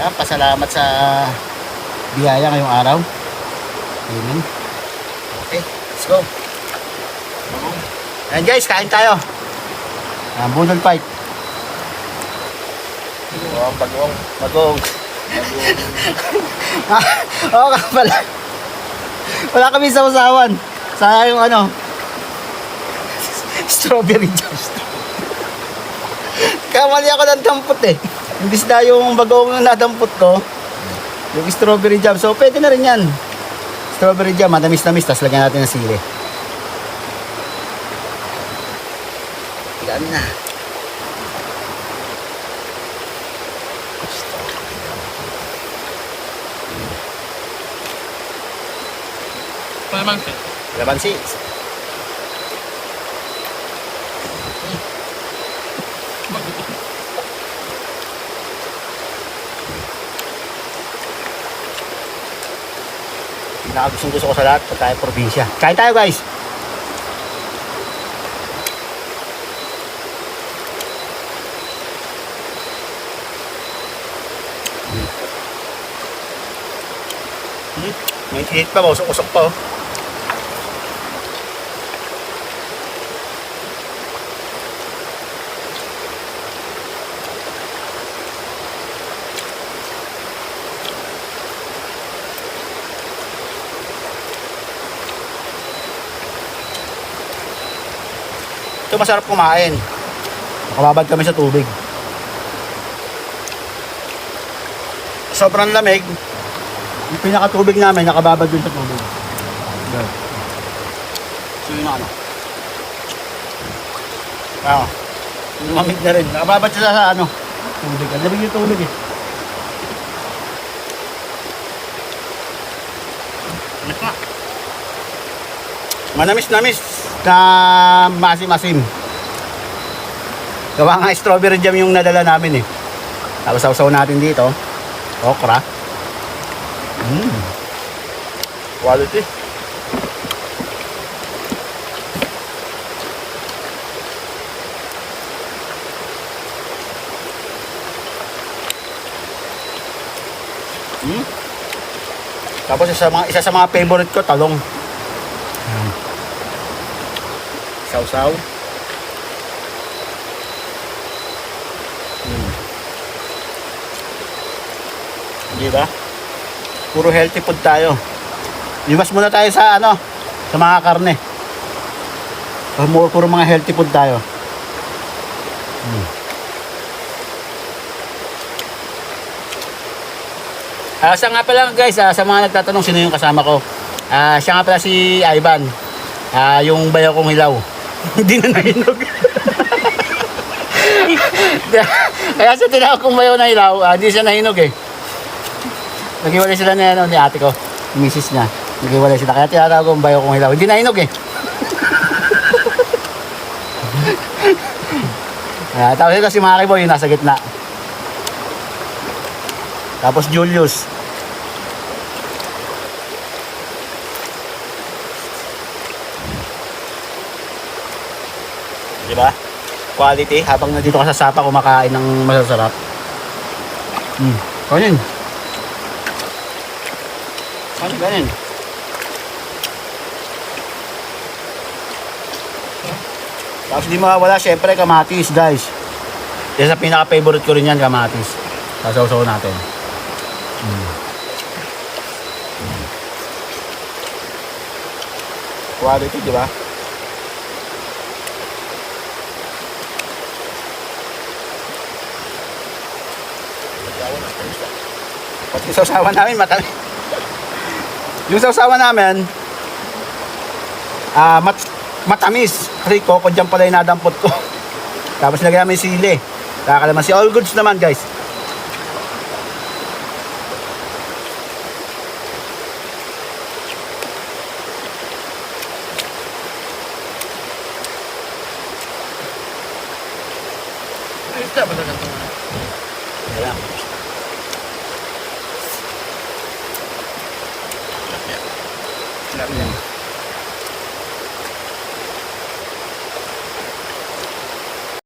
Pasalamat sa biyaya ngayong araw. Amen. Okay, let's go. Ayan guys, kain tayo. Budol fight. Bagong. Oo ka pala. Wala kami sa usawan. Sa yung ano, strawberry jam. Kamali ako ng dampot eh. Imbis na yung bagong nadampot ko, yung strawberry jam. So pwede na rin yan. Strawberry jam, matamis-tamis. Tapos lagyan natin ng sili. Tigaan na. Kalamansi. Kalamansi. Pinakagustong-gusto ko sa lahat pag tayo probinsya. Kain tayo guys! May hit pa ba? Usok-usok pa oh. Ito masarap kumain. Nakababad kami sa tubig. Sobrang lamig. Yung pinakatubig namin, nakababad dun sa tubig. So yun ano. Wow. Lumamig na rin. Nakababad siya sa ano. Tubig. Ang lamig yung tubig eh. Manamis-namis na masim-masim. Gawa nga strawberry jam yung nadala namin eh. Tapos sausaw natin dito. Okra. Quality. Tapos isa sa mga favorite ko, talong. Sausaw. Di ba? Puro healthy food tayo. Limas muna tayo sa ano, sa mga karne. Puro mga healthy food tayo. Siya nga pala guys, sa mga nagtatanong sino yung kasama ko. Siya nga pala si Ivan. Yung bayaw kong hilaw. Hindi na nahinog. Kaya sa tinawag kong bayaw na hilaw, hindi siya nahinog eh. Naghiwalay sila ni ate ko, misis niya. Naghiwalay sila. Kaya tinatawag kong bayaw kong hilaw. Hindi nahinog eh. Tapos ito si Maki Boy, yung nasa gitna. Tapos Julius. Diba? Quality. Habang nandito ka sa sapa, kumakain ng masasarap. Kanin. Kanin. Tapos di mawawala, syempre, kamatis, guys. Yan sa pinaka-favorite ko rin yan, kamatis. Sasaw-saw natin. Quality, di ba? Pati yung sausawan namin, matamis. Yung sausawan namin, matamis. Kasi coco dyan pala yung nadampot ko. Tapos lagyan namin sili. Kakalamansi. All goods naman guys. Ayos na ba na ito? Ayan. Sarap yan.